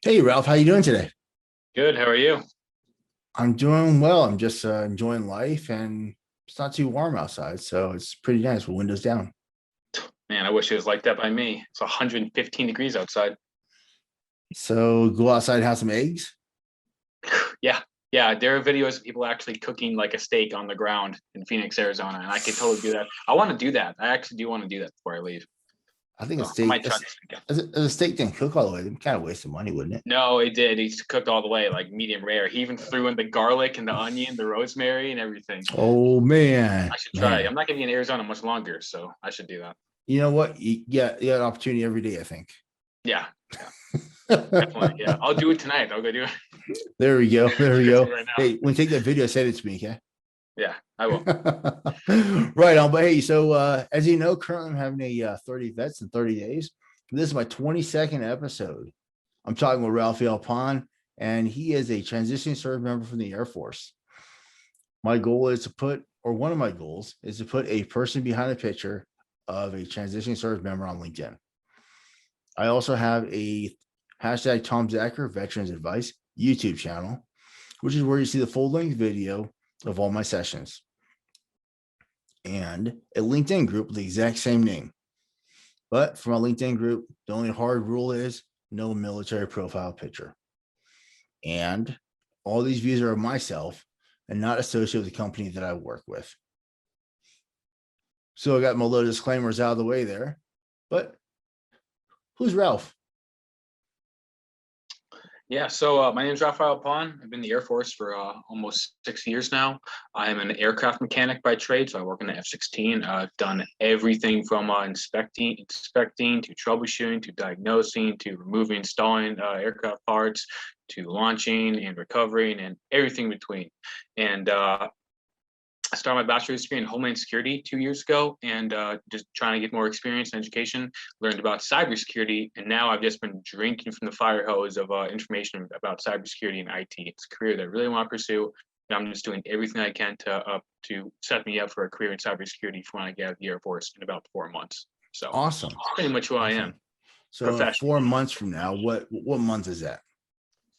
Hey Ralph, how you doing today? Good. How are you? I'm doing well. I'm just enjoying life, and it's not too warm outside, so it's pretty nice with windows down. Man, I wish it was like that by me. It's 115 degrees outside. So go outside and have some eggs. Yeah. Yeah. There are videos of people actually cooking like a steak on the ground in Phoenix, Arizona, and I could totally do that. I want to do that. I actually do want to do that before I leave. I think a So I might steak, try this again. a steak didn't cook all the way. It's kind of waste of money, wouldn't it? No, it did. He's cooked all the way, like medium rare. He even threw in the garlic and the onion, the rosemary, and everything. Oh I man, should try. man. I'm not gonna be in Arizona much longer, so I should do that. You know what? You got an opportunity every day, I think. Yeah. Yeah. Definitely. Yeah. I'll do it tonight. I'll go do it. There we go. There we I'll do go. it right now. Hey, when you take that video, send it to me, okay? Yeah, I will. Right on. But hey, so as you know, currently I'm having a 30 vets in 30 days. This is my 22nd episode. I'm talking with Rafael Paun, and he is a transitioning service member from the Air Force. My goal is to put, or one of my goals is to put a person behind a picture of a transitioning service member on LinkedIn. I also have a hashtag tomzacher Veterans Advice YouTube channel, which is where you see the full length video of all my sessions, and a LinkedIn group with the exact same name. But for my LinkedIn group, the only hard rule is no military profile picture. And all these views are of myself and not associated with the company that I work with. So I got my little disclaimers out of the way there. But who's Ralph? Yeah, so my name is Rafael Paun. I've been in the Air Force for almost 6 years now. I am an aircraft mechanic by trade, so I work in the F-16. I've done everything from inspecting to troubleshooting to diagnosing to removing, installing aircraft parts to launching and recovering and everything in between. And I started my bachelor's degree in Homeland Security 2 years ago, and just trying to get more experience and education. Learned about cybersecurity, and now I've just been drinking from the fire hose of information about cybersecurity and IT. It's a career that I really want to pursue, and I'm just doing everything I can to set me up for a career in cybersecurity for when I get out of the Air Force in about 4 months. So Awesome. that's pretty much who I am. Awesome. So 4 months from now, what month is that?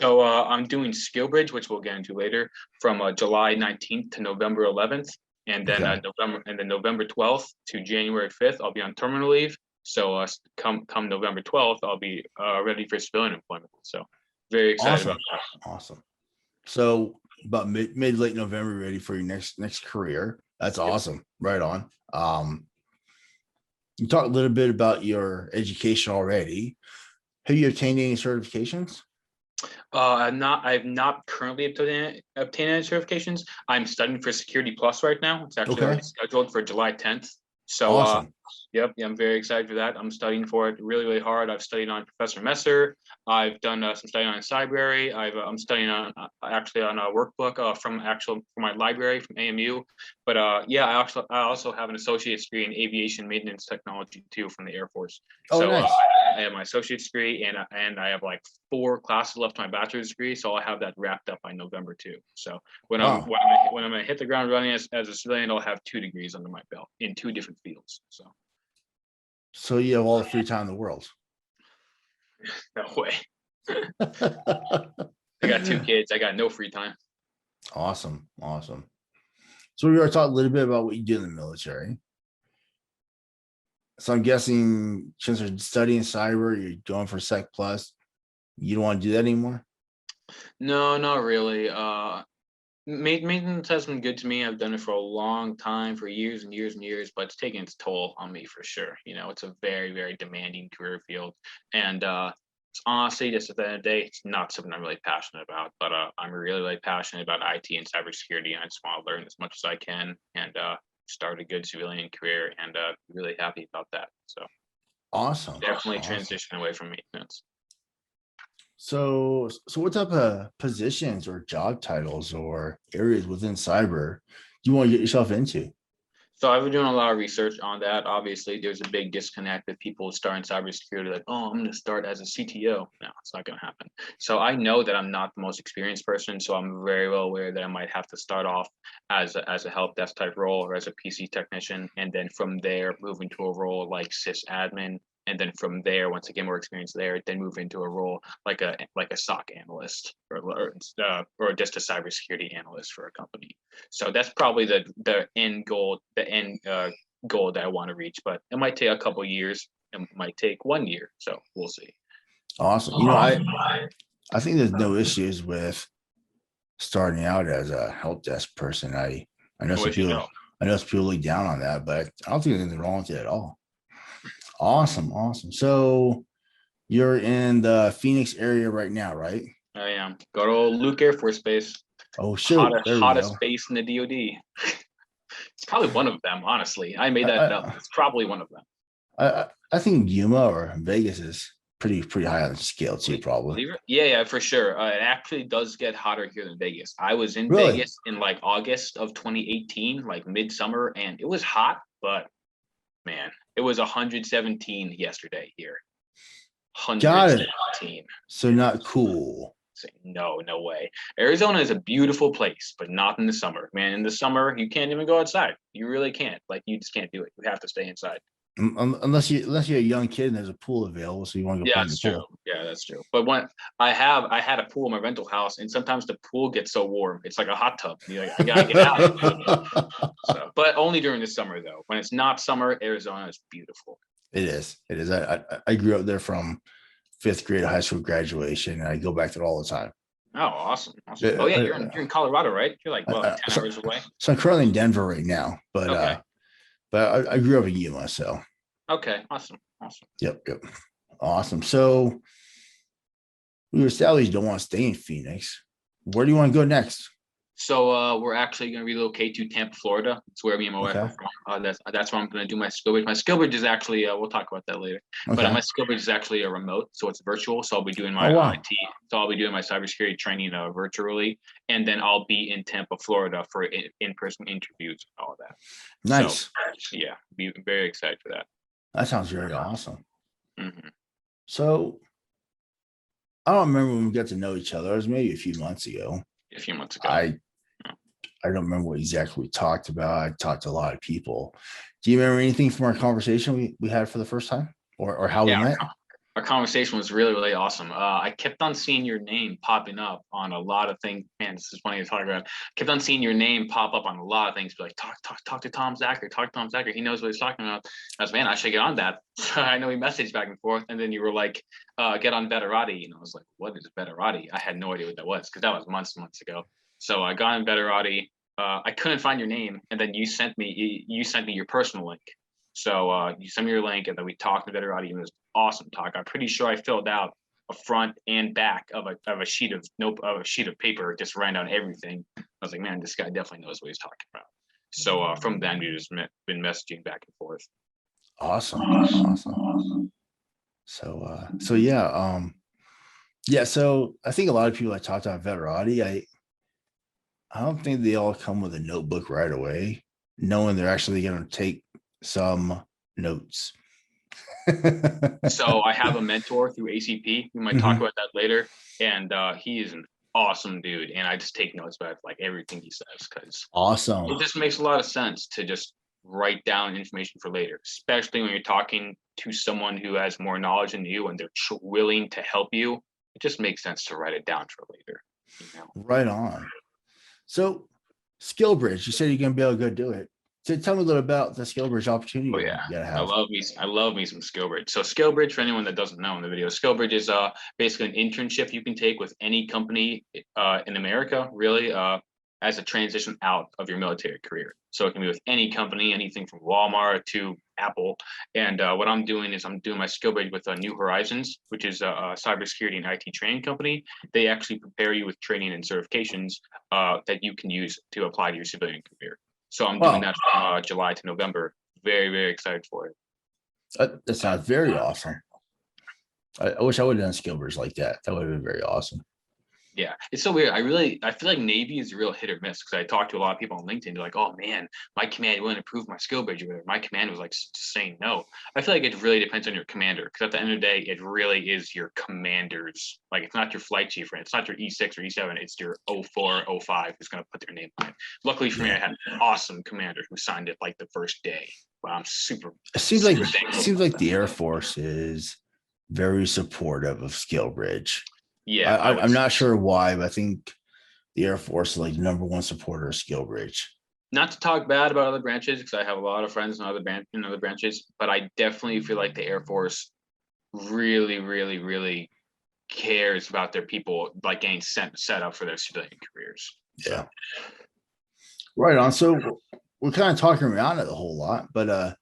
So I'm doing SkillBridge, which we'll get into later, from July 19th to November 11th, and then Okay. November 12th to January 5th, I'll be on terminal leave. So come November 12th, I'll be ready for civilian employment. So very excited Awesome. about that. Awesome. So about mid late November, ready for your next career. That's Yep. awesome. Right on. You talked a little bit about your education already. Have you obtained any certifications? I've not currently obtained any certifications. I'm studying for Security Plus right now. It's actually Okay. already scheduled for July 10th. So Awesome. yep, yeah, I'm very excited for that. I'm studying for it really, really hard. I've studied on Professor Messer. I've done some studying on Cybrary. I'm studying on actually on a workbook from my library from AMU. But yeah, I also have an associate's degree in aviation maintenance technology too from the Air Force. Oh, So nice. I have my associate's degree, and I have like 4 classes left on my bachelor's degree. So I'll have that wrapped up by November too. So Wow. when I'm gonna hit the ground running as a civilian, I'll have 2 degrees under my belt in 2 different fields. So you have all the free time in the world. No way. I got 2 kids. I got no free time. Awesome. Awesome. So we already talked a little bit about what you did in the military. So I'm guessing since you're studying cyber, you're going for Sec Plus. You don't want to do that anymore? No, not really. Maintenance has been good to me. I've done it for a long time, for years and years and years, but it's taken its toll on me for sure. You know, it's a very, very demanding career field. And it's honestly, just at the end of the day, it's not something I'm really passionate about. But I'm really, really passionate about IT and cybersecurity, and I just want to learn as much as I can and start a good civilian career, and really happy about that. So Awesome. definitely Awesome. transition away from maintenance. So what type of positions or job titles or areas within cyber do you want to get yourself into? So I've been doing a lot of research on that. Obviously, there's a big disconnect with people starting cybersecurity, like, oh, I'm going to start as a CTO. No, it's not going to happen. So I know that I'm not the most experienced person. So I'm very well aware that I might have to start off as a help desk type role or as a PC technician. And then from there, move into a role like sysadmin And then from there, once I get more experience there, then move into a role like a SOC analyst or just a cybersecurity analyst for a company. So that's probably the end goal, goal that I want to reach. But it might take a couple of years. It might take 1 year. So we'll see. Awesome. You know, I think there's no issues with starting out as a help desk person. I know some people. I know some people look down on that, but I don't think there's anything wrong with it at all. Awesome. So you're in the Phoenix area right now, right? I am. Go to Luke Air Force Base. Oh, sure. Hottest base in the DoD. It's probably one of them, honestly. I made that up. It's probably one of them. I think Yuma or Vegas is pretty high on the scale too, probably. Yeah, for sure. It actually does get hotter here than Vegas. I was in Really? Vegas in like August of 2018, like midsummer, and it was hot, but man, it was 117 yesterday here. 117. So not cool. No way. Arizona is a beautiful place, but not in the summer. Man, in the summer, you can't even go outside. You really can't. Like, you just can't do it. You have to stay inside. Unless you're a young kid and there's a pool available, so you want to go play in the pool. Yeah, that's true. But when I had a pool in my rental house, and sometimes the pool gets so warm, it's like a hot tub. You're like, I gotta get out. But only during the summer, though. When it's not summer, Arizona is beautiful. It is. I grew up there from 5th grade high school graduation, and I go back there all the time. Oh, awesome. Oh yeah, you're in Colorado, right? You're like 10 hours away. So I'm currently in Denver right now, but okay. But I grew up in Yuma, so. Okay, awesome. Yep. Awesome. So we established you don't want to stay in Phoenix. Where do you want to go next? So we're actually going to relocate to Tampa, Florida. It's where me and my wife are from. That's where I'm going to do my SkillBridge. My SkillBridge is actually, we'll talk about that later. Okay. But my SkillBridge is actually a remote, so it's virtual. So I'll be doing my IT. So I'll be doing my cybersecurity training virtually, and then I'll be in Tampa, Florida for in-person interviews and all that. Nice. So, yeah, be very excited for that. That sounds very awesome. Mm-hmm. So I don't remember when we got to know each other. It was maybe a few months ago. I don't remember what exactly we talked about. I talked to a lot of people. Do you remember anything from our conversation we had for the first time, or how we met? Our conversation was really, really awesome. I kept on seeing your name popping up on a lot of things. Man, this is funny to talk about. Kept on seeing your name pop up on a lot of things. Be like, talk to tomzacher. Talk to tomzacher. He knows what he's talking about. I was, man, I should get on that. I know we messaged back and forth, and then you were like, get on Betterati. And I was like, what is Betterati? I had no idea what that was, because that was months ago. So I got on Betterati. I couldn't find your name, and then you sent me your personal link. So you sent me your link, and then we talked to Betterati. It was awesome talk. I'm pretty sure I filled out a front and back of a sheet of paper, just ran down everything. I was like, man, this guy definitely knows what he's talking about. So from then we just been messaging back and forth. Awesome. So yeah. So I think a lot of people I talked to on Betterati, I don't think they all come with a notebook right away, knowing they're actually going to take some notes. So I have a mentor through ACP. We might talk about that later. And he is an awesome dude. And I just take notes about like everything he says, because awesome. It just makes a lot of sense to just write down information for later, especially when you're talking to someone who has more knowledge than you and they're willing to help you. It just makes sense to write it down for later. Right on. So SkillBridge, you said you're going to be able to go do it. So tell me a little about the SkillBridge opportunity. Oh yeah, I love me some SkillBridge. So SkillBridge, for anyone that doesn't know in the video, SkillBridge is basically an internship you can take with any company in America, really, as a transition out of your military career. So it can be with any company, anything from Walmart to Apple. And what I'm doing is I'm doing my SkillBridge with New Horizons, which is a cybersecurity and IT training company. They actually prepare you with training and certifications that you can use to apply to your civilian career. So I'm doing that from July to November. Very, very excited for it. That sounds very awesome. I wish I would have done SkillBridge like that. That would have been very awesome. Yeah, it's so weird. I feel like Navy is a real hit or miss because I talk to a lot of people on LinkedIn. They're like, "Oh man, my command wouldn't approve my SkillBridge," or my command was like just saying no. I feel like it really depends on your commander because at the end of the day, it really is your commanders. Like it's not your flight chief, right? It's not your E6 or E7. It's your 04, 05 who's going to put their name on it. Luckily for me, I had an awesome commander who signed it like the first day. Wow, I'm super. It seems like thankful. the Air Force is very supportive of SkillBridge. Yeah, I'm not sure why, but I think the Air Force is like #1 supporter of SkillBridge. Not to talk bad about other branches because I have a lot of friends in other branches, but I definitely feel like the Air Force really, really, really cares about their people like getting set up for their civilian careers. Yeah. Right on. So we're kind of talking around it a whole lot, but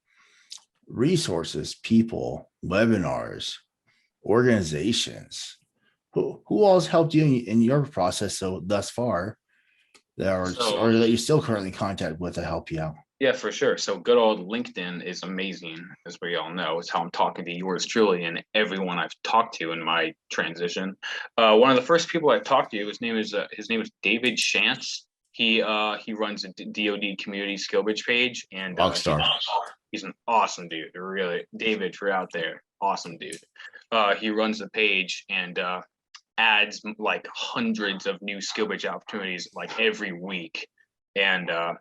resources, people, webinars, organizations. Who all has helped you in your process so thus far that or that you're still currently in contact with to help you out? Yeah, for sure. So good old LinkedIn is amazing, as we all know. It's how I'm talking to yours truly and everyone I've talked to in my transition. One of the first people I talked to, his name is David Schantz. He runs a DoD community SkillBridge page, and he's an awesome dude. Really, David, if you're out there, awesome dude. He runs the page and adds like hundreds of new SkillBridge opportunities like every week. And I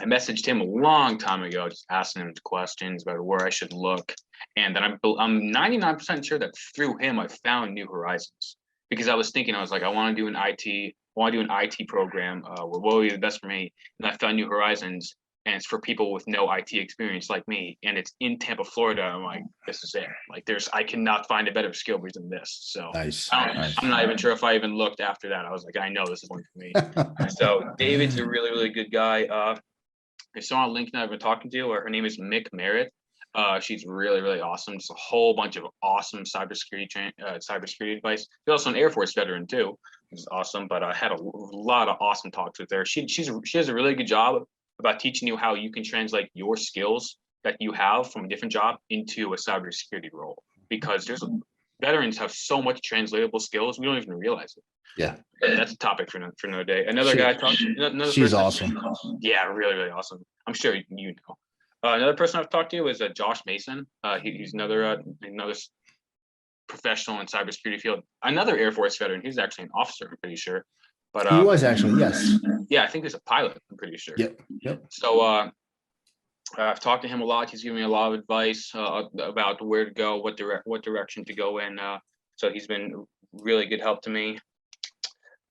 messaged him a long time ago, just asking him questions about where I should look. And then I'm 99% sure that through him, I found New Horizons because I was thinking, I was like, I want to do an IT program. What will be the best for me? And I found New Horizons, and it's for people with no IT experience like me. And it's in Tampa, Florida. I'm like, this is it. Like I cannot find a better SkillBridge than this. So nice. I'm not even sure if I even looked after that. I was like, I know this is one for me. So David's a really, really good guy. There's someone on LinkedIn I've been talking to, her name is Merritt. She's really, really awesome. Just a whole bunch of awesome cybersecurity advice. She's also an Air Force veteran too, which is awesome. But I had a lot of awesome talks with her. She has a really good job about teaching you how you can translate your skills that you have from a different job into a cybersecurity role. Because veterans have so much translatable skills, we don't even realize it. Yeah, that's a topic for another day. She's awesome. Yeah, really, really awesome. I'm sure you know. Another person I've talked to is Josh Mason. He's another professional in cybersecurity field. Another Air Force veteran. He's actually an officer, I'm pretty sure. But he was actually, yes. Yeah, I think he's a pilot. I'm pretty sure. Yep. So I've talked to him a lot. He's given me a lot of advice about where to go, what direction to go in. So he's been really good help to me.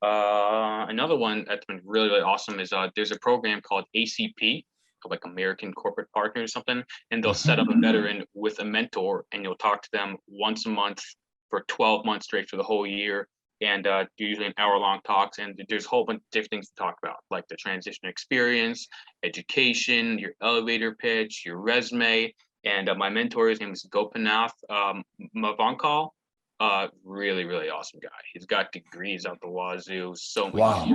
Another one that's been really, really awesome is there's a program called ACP, called like American Corporate Partner or something, and they'll set up a veteran with a mentor, and you'll talk to them once a month for 12 months straight for the whole year, and usually an hour-long talks, and there's a whole bunch of different things to talk about, like the transition experience, education, your elevator pitch, your resume, and my mentor, his name is Gopinath Mavankal. Really, really awesome guy. He's got degrees out the wazoo. So much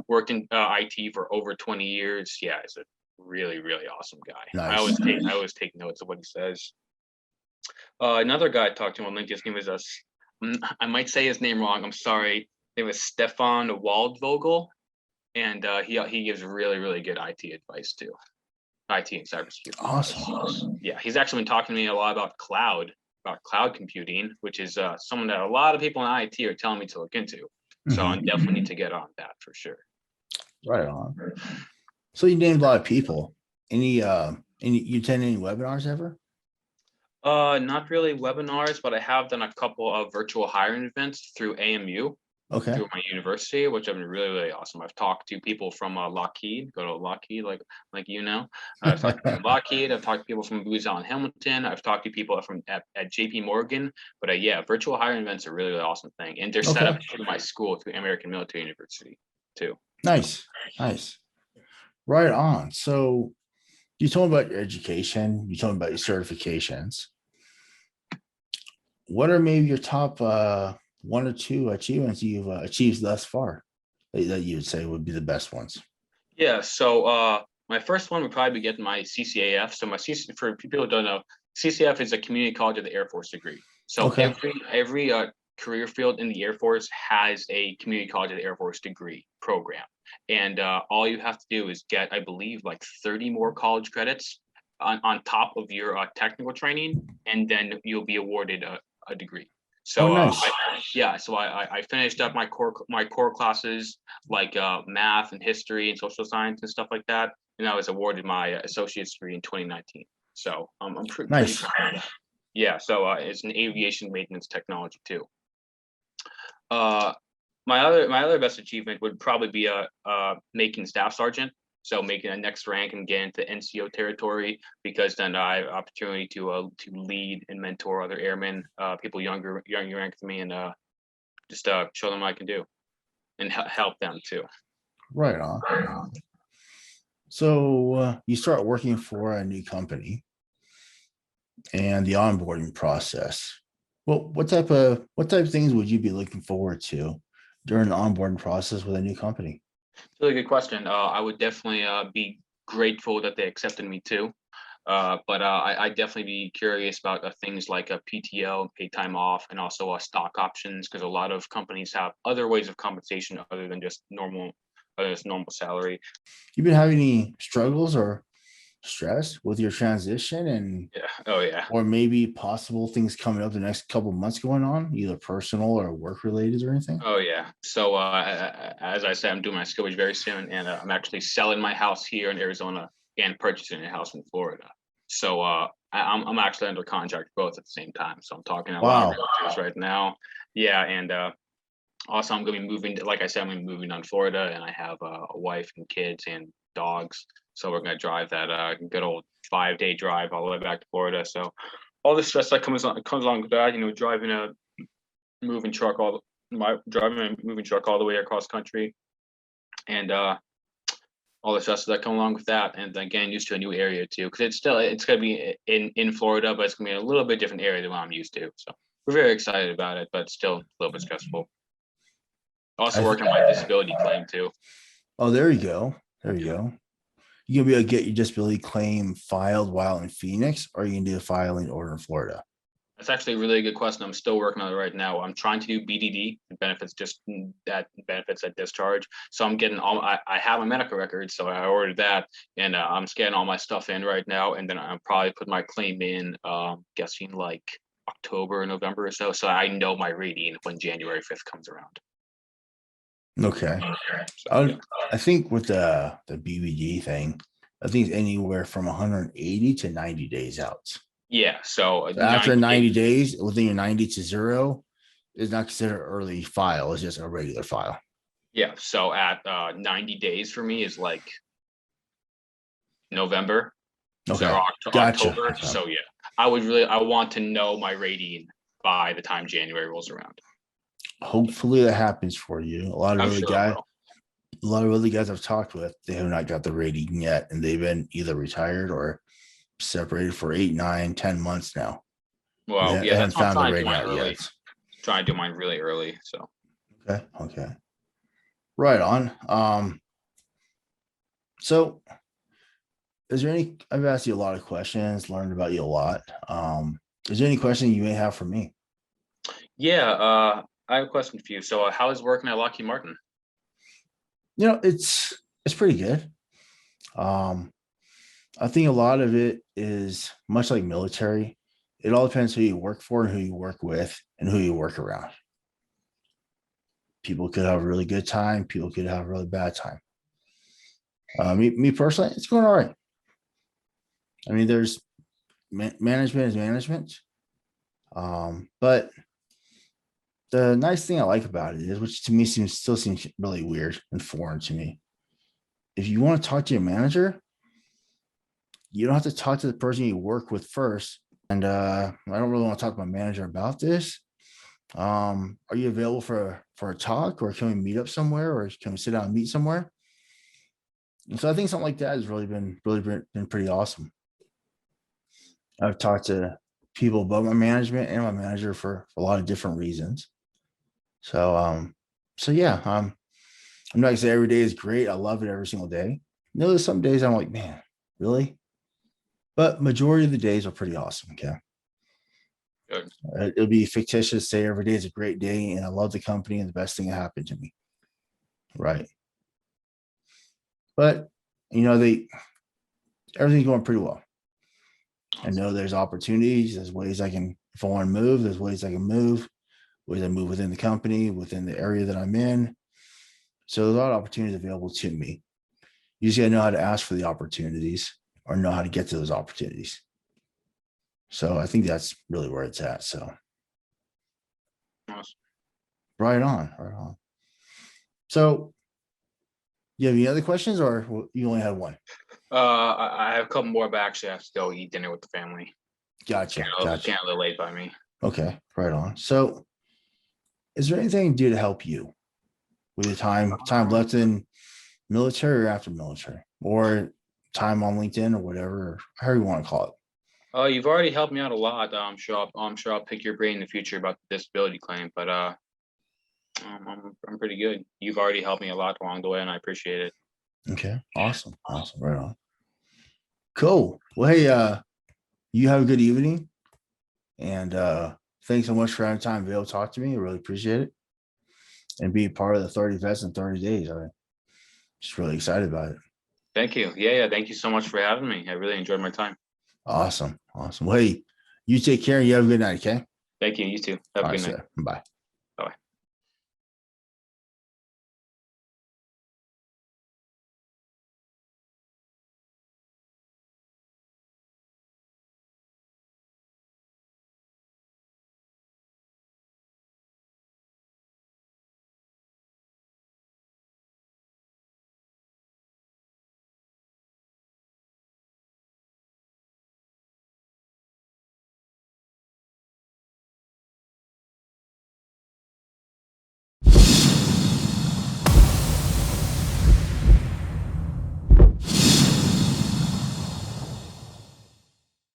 worked in IT for over 20 years. Yeah, he's a really, really awesome guy. Nice. I always take notes of what he says. Another guy I talked to on LinkedIn, his name is I might say his name wrong. I'm sorry. His name is Stefan Waldvogel, and he gives really, really good IT advice too. IT and cybersecurity. Awesome. Yeah, he's actually been talking to me a lot about cloud computing, which is something that a lot of people in IT are telling me to look into. So I definitely need to get on that for sure. Right on. So you named a lot of people. You attend any webinars ever? Not really webinars, but I have done a couple of virtual hiring events through AMU. Okay. Through my university, which have been really, really awesome. I've talked to people from Lockheed, go to Lockheed, like you know. I've talked to Lockheed. I've talked to people from Booz and Hamilton. I've talked to people from at JP Morgan. But yeah, virtual hiring events are a really, really awesome thing, and they're set up through my school, through American Military University, too. Nice. Right on. So you told me about your education. You told me about your certifications. What are maybe your top one or two achievements you've achieved thus far that you would say would be the best ones? Yeah, so my first one would probably be getting my CCAF. So for people who don't know, CCAF is a community college of the Air Force degree. So every career field in the Air Force has a community college of the Air Force degree program. And all you have to do is get, I believe, like 30 more college credits on top of your technical training, and then you'll be awarded a degree. So nice. I finished up my core classes like math and history and social science and stuff like that, and I was awarded my associate's degree in 2019. So I'm pretty Nice. proud of that. Yeah, so it's an aviation maintenance technology too. My other best achievement would probably be making staff sergeant. So making a next rank and get into NCO territory, because then I have opportunity to lead and mentor other airmen, people younger rank than me, and just show them what I can do and help them too. Right on. So you start working for a new company and the onboarding process. Well, what type of things would you be looking forward to during the onboarding process with a new company? Really good question. I would definitely be grateful that they accepted me too. But I definitely be curious about things like a PTO, paid time off, and also stock options, because a lot of companies have other ways of compensation other than just normal salary. You been having any struggles or stress with your transition, and or maybe possible things coming up the next couple of months going on, either personal or work related or anything? Oh yeah. So as I said, I'm doing my SkillBridge very soon, and I'm actually selling my house here in Arizona and purchasing a house in Florida. So I'm actually under contract both at the same time. So I'm talking to a lot of realtors right now. Yeah, and also I'm going to be moving. Like I said, I'm going to be moving down to Florida, and I have a wife and kids and dogs. So we're going to drive that good old 5-day drive all the way back to Florida. So all the stress that comes along with that, driving a moving truck all the way across country, and all the stress that come along with that, and then getting used to a new area too, because it's going to be in Florida, but it's going to be a little bit different area than what I'm used to. So we're very excited about it, but still a little bit stressful. Also working on my disability claim too. Oh, there you go. You gonna be able to get your disability claim filed while in Phoenix, or you can do a filing order in Florida? That's actually a really good question. I'm still working on it right now. I'm trying to do BDD, benefits at discharge. So I'm getting I have my medical records, so I ordered that, and I'm scanning all my stuff in right now, and then I'll probably put my claim in, guessing like October or November or so. So I know my rating when January 5th comes around. Okay. So, I think with the BBD thing, I think it's anywhere from 180 to 90 days out. Yeah. So after 90 days, within your 90 to 0 is not considered early file. It's just a regular file. Yeah. So at 90 days for me is like November. Okay. So Gotcha. October. Okay. So yeah, I want to know my rating by the time January rolls around. Hopefully that happens for you. A lot of other guys I've talked with, they have not got the rating yet, and they've been either retired or separated for 8, 9, 10 months now. Well, they haven't found the rating out yet. Trying to do mine really early. So okay. Right on. So is there any, I've asked you a lot of questions, learned about you a lot. Is there any question you may have for me? Yeah, I have a question for you. So how is working at Lockheed Martin? It's pretty good. I think a lot of it is much like military. It all depends who you work for and who you work with and who you work around. People could have a really good time. People could have a really bad time. Me personally, it's going all right. I mean, there's management is management. But the nice thing I like about it is, which to me still seems really weird and foreign to me, if you want to talk to your manager, you don't have to talk to the person you work with first. And I don't really want to talk to my manager about this. Are you available for a talk, or can we meet up somewhere, or can we sit down and meet somewhere? And so I think something like that has really been pretty awesome. I've talked to people about my management and my manager for a lot of different reasons. So yeah, I'm not gonna say every day is great. I love it every single day. There's some days I'm like, man, really? But majority of the days are pretty awesome. Okay. Good. It'll be fictitious to say every day is a great day and I love the company and the best thing that happened to me. Right. But everything's going pretty well. I know there's opportunities, there's ways I can, if I want to move, there's ways I can move, ways I move within the company, within the area that I'm in. So there's a lot of opportunities available to me. You just gotta know how to ask for the opportunities or know how to get to those opportunities. So I think that's really where it's at. So Awesome. right on, right on. So you have any other questions or you only had one? I have a couple more, but actually I have to go eat dinner with the family. Gotcha. Gotcha. Can't live late by me. Okay, right on. So is there anything you do to help you with your time left in military or after military or time on LinkedIn or whatever, however you want to call it? You've already helped me out a lot. I'm sure I'll pick your brain in the future about the disability claim, but I'm pretty good. You've already helped me a lot along the way, and I appreciate it. Okay, awesome, awesome, right on. Cool. Well, hey, you have a good evening, and thanks so much for having time to be able to talk to me. I really appreciate it, and be part of the 30 vets in 30 days. I'm just really excited about it. Thank you. Yeah. Thank you so much for having me. I really enjoyed my time. Awesome, awesome. Well, hey, you take care. You have a good night. Okay. Thank you. You too. Have a good night. Bye.